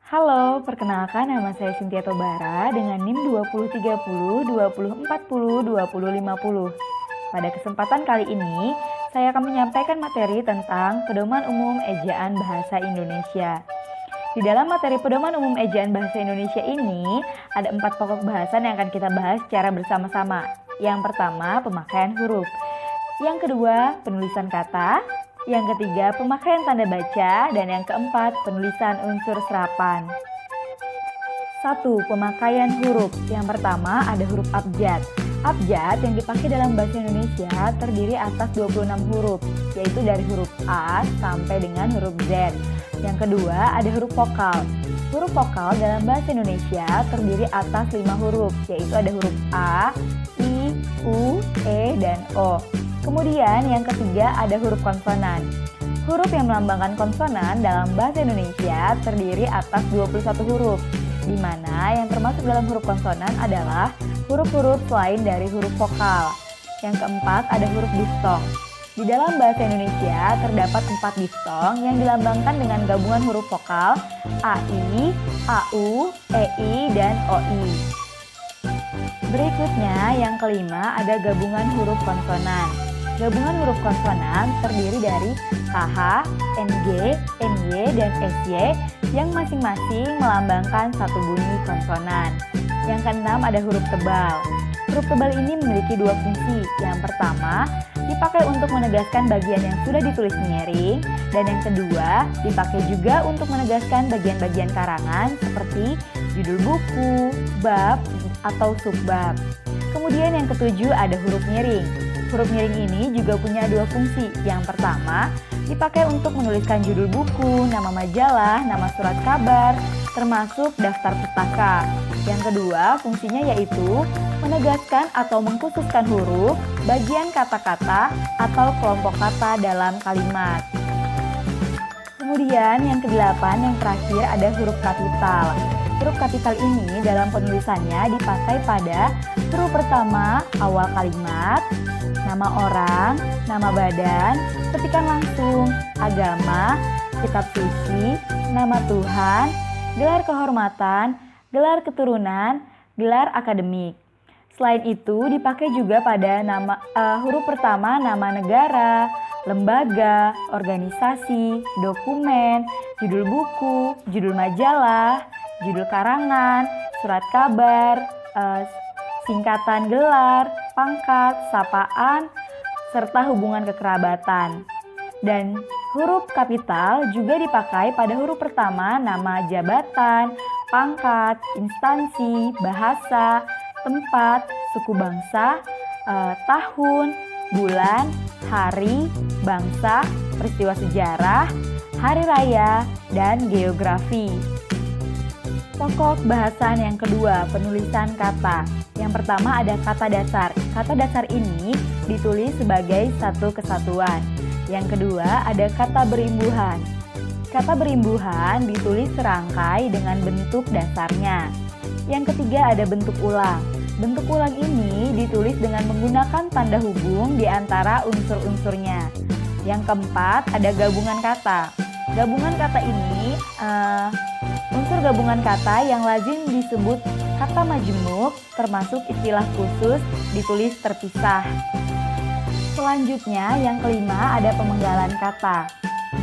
Halo, perkenalkan nama saya Cynthia Tobara dengan NIM 2030, 2040, 2050. Pada kesempatan kali ini, saya akan menyampaikan materi tentang Pedoman Umum Ejaan Bahasa Indonesia. Di dalam materi Pedoman Umum Ejaan Bahasa Indonesia ini, ada 4 pokok bahasan yang akan kita bahas secara bersama-sama. Yang pertama, pemakaian huruf. Yang kedua, penulisan kata. Yang ketiga, pemakaian tanda baca. Dan yang keempat, penulisan unsur serapan. 1. Pemakaian huruf. Yang pertama ada huruf abjad. Abjad yang dipakai dalam bahasa Indonesia terdiri atas 26 huruf, yaitu dari huruf A sampai dengan huruf Z. Yang kedua ada huruf vokal. Huruf vokal dalam bahasa Indonesia terdiri atas 5 huruf, yaitu ada huruf A, I, U, E, dan O. Kemudian yang ketiga ada huruf konsonan. Huruf yang melambangkan konsonan dalam bahasa Indonesia terdiri atas 21 huruf, di mana yang termasuk dalam huruf konsonan adalah huruf-huruf selain dari huruf vokal. Yang keempat ada huruf diftong. Di dalam bahasa Indonesia terdapat 4 diftong yang dilambangkan dengan gabungan huruf vokal AI, AU, EI, dan OI. Berikutnya yang kelima ada gabungan huruf konsonan. Gabungan huruf konsonan terdiri dari KH, NG, NY, dan SY yang masing-masing melambangkan satu bunyi konsonan. Yang keenam ada huruf tebal. Huruf tebal ini memiliki 2 fungsi. Yang pertama, dipakai untuk menegaskan bagian yang sudah ditulis miring, dan yang kedua, dipakai juga untuk menegaskan bagian-bagian karangan seperti judul buku, bab, atau subbab. Kemudian yang ketujuh ada huruf miring. Huruf miring ini juga punya 2 fungsi. Yang pertama, dipakai untuk menuliskan judul buku, nama majalah, nama surat kabar, termasuk daftar pustaka. Yang kedua, fungsinya yaitu menegaskan atau mengkhususkan huruf, bagian kata-kata, atau kelompok kata dalam kalimat. Kemudian yang kedelapan, yang terakhir ada huruf kapital. Huruf kapital ini dalam penulisannya dipakai pada huruf pertama awal kalimat, nama orang, nama badan, ketikan langsung, agama, kitab suci, nama Tuhan, gelar kehormatan, gelar keturunan, gelar akademik. Selain itu dipakai juga pada huruf pertama nama negara, lembaga, organisasi, dokumen, judul buku, judul majalah, judul karangan, surat kabar, singkatan gelar, pangkat, sapaan, serta hubungan kekerabatan. Dan huruf kapital juga dipakai pada huruf pertama nama jabatan, pangkat, instansi, bahasa, tempat, suku bangsa, tahun, bulan, hari, bangsa, peristiwa sejarah, hari raya, dan geografi. Pokok bahasan yang kedua, penulisan kata. Yang pertama ada kata dasar. Kata dasar ini ditulis sebagai satu kesatuan. Yang kedua ada kata berimbuhan. Kata berimbuhan ditulis serangkai dengan bentuk dasarnya. Yang ketiga ada bentuk ulang. Bentuk ulang ini ditulis dengan menggunakan tanda hubung di antara unsur-unsurnya. Yang keempat ada gabungan kata. Gabungan kata ini unsur gabungan kata yang lazim disebut kata majemuk, termasuk istilah khusus ditulis terpisah. Selanjutnya yang kelima ada pemenggalan kata.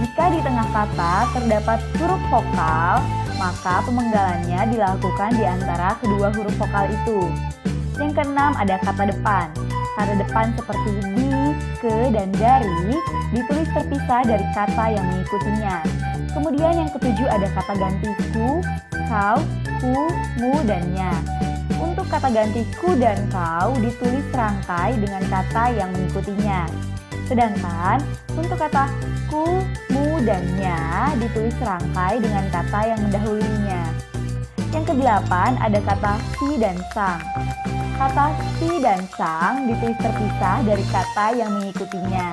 Jika di tengah kata terdapat huruf vokal, maka pemenggalannya dilakukan di antara kedua huruf vokal itu. Yang keenam ada kata depan. Kata depan seperti di, ke, dan dari ditulis terpisah dari kata yang mengikutinya. Kemudian yang ketujuh ada kata ganti ku, kau, ku, mu, dan nya. Untuk kata ganti ku dan kau ditulis serangkai dengan kata yang mengikutinya. Sedangkan untuk kata ku, mu, dan nya ditulis serangkai dengan kata yang mendahulunya. Yang kedelapan ada kata si dan sang. Kata si dan sang ditulis terpisah dari kata yang mengikutinya.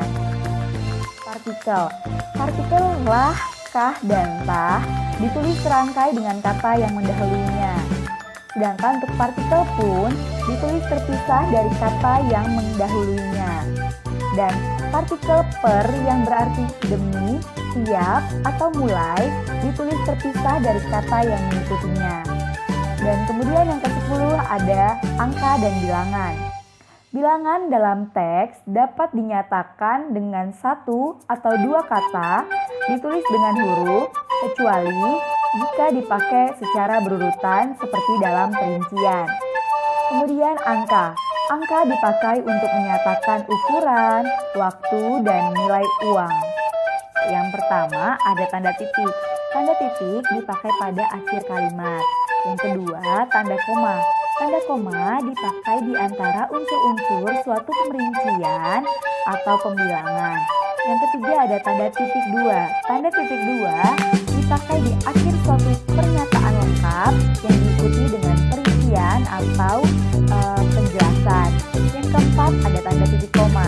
Partikel. Partikel lah, kah, dan tah ditulis serangkai dengan kata yang mendahulunya. Sedangkan untuk partikel pun ditulis terpisah dari kata yang mendahulunya. Dan partikel per yang berarti demi siap atau mulai ditulis terpisah dari kata yang mengikutinya. Dan kemudian yang ke-10 ada angka dan bilangan. Bilangan dalam teks dapat dinyatakan dengan satu atau dua kata ditulis dengan huruf, kecuali jika dipakai secara berurutan seperti dalam perincian. Kemudian angka. Angka dipakai untuk menyatakan ukuran, waktu, dan nilai uang. Yang pertama ada tanda titik. Tanda titik dipakai pada akhir kalimat. Yang kedua, tanda koma. Tanda koma dipakai di antara unsur-unsur suatu pemerincian atau pembilangan. Yang ketiga ada tanda titik dua. Tanda titik dua dipakai di akhir suatu pernyataan lengkap yang diikuti dengan perincian atau penjelasan. Yang keempat ada tanda titik koma.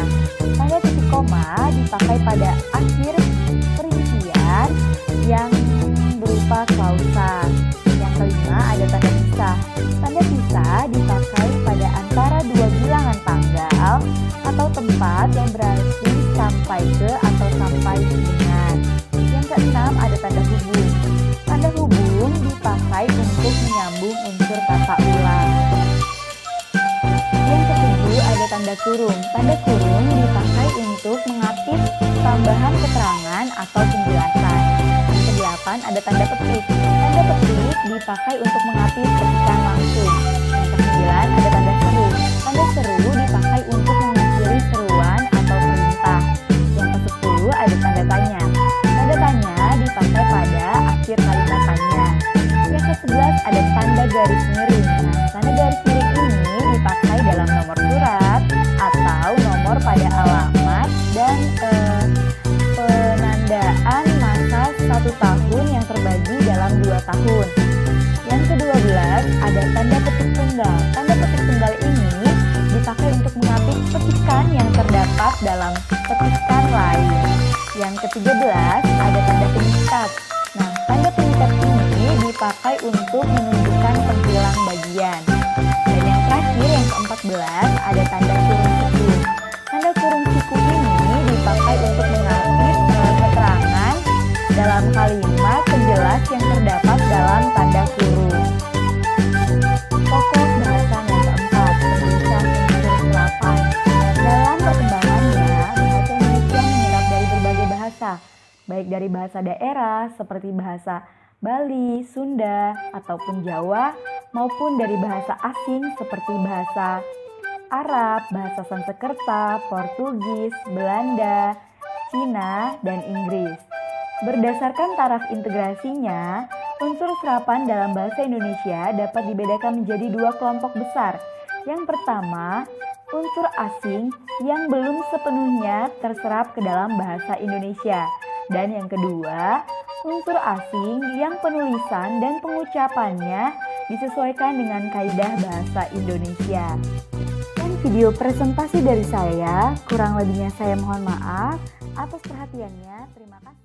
Tanda titik koma dipakai pada akhir perincian yang berupa klausa. Yang kelima ada tanda pisah. Tanda pisah dipakai pada antara dua bilangan tanggal atau tempat yang berarti sampai ke atau sampai dengan. Yang keenam ada tanda hubung. Tanda hubung dipakai untuk menyambung unsur kata ulang. Yang ketujuh ada tanda kurung. Tanda kurung dipakai untuk mengatip tambahan keterangan atau penjelasan. Yang kedelapan ada tanda petik. Tanda petik dipakai untuk mengatip petikan langsung. Yang kesembilan ada tanda seru. Tanda seru dipakai untuk mengakhiri seruan atau perintah. Yang ke-10 ada tanda tanya. Tanda tanya dipakai pada akhir kalimat tanya. Yang ke-11 ada tanda garis miring. Nah, tanda garis miring ini dipakai dalam nomor surat atau nomor pada alamat dan penandaan masa 1 tahun yang terbagi dalam 2 tahun. Yang ke-12 ada tanda petik tunggal. Tanda petik tunggal ini dipakai untuk mengatip petikan yang terdapat dalam petikan lain. Yang ke-13 ada tanda pengikat. Nah, tanda pengikat ini dipakai untuk menunjukkan penghilang bagian. Dan yang terakhir yang ke-14 ada tanda kurung siku. Tanda kurung siku ini dipakai untuk mengatip keterangan dalam kalimat penjelas yang terdapat dalam tanda kurung. Pokok bahasa yang keempat, penulisan unsur serapan. Dalam perkembangannya, bahasa Indonesia menyerap dari berbagai bahasa, baik dari bahasa daerah seperti bahasa Bali, Sunda, ataupun Jawa, maupun dari bahasa asing seperti bahasa Arab, bahasa Sanskerta, Portugis, Belanda, Cina, dan Inggris. Berdasarkan taraf integrasinya, unsur serapan dalam bahasa Indonesia dapat dibedakan menjadi 2 kelompok besar. Yang pertama, unsur asing yang belum sepenuhnya terserap ke dalam bahasa Indonesia. Dan yang kedua, unsur asing yang penulisan dan pengucapannya disesuaikan dengan kaidah bahasa Indonesia. Dan video presentasi dari saya, kurang lebihnya saya mohon maaf. Atas perhatiannya, terima kasih.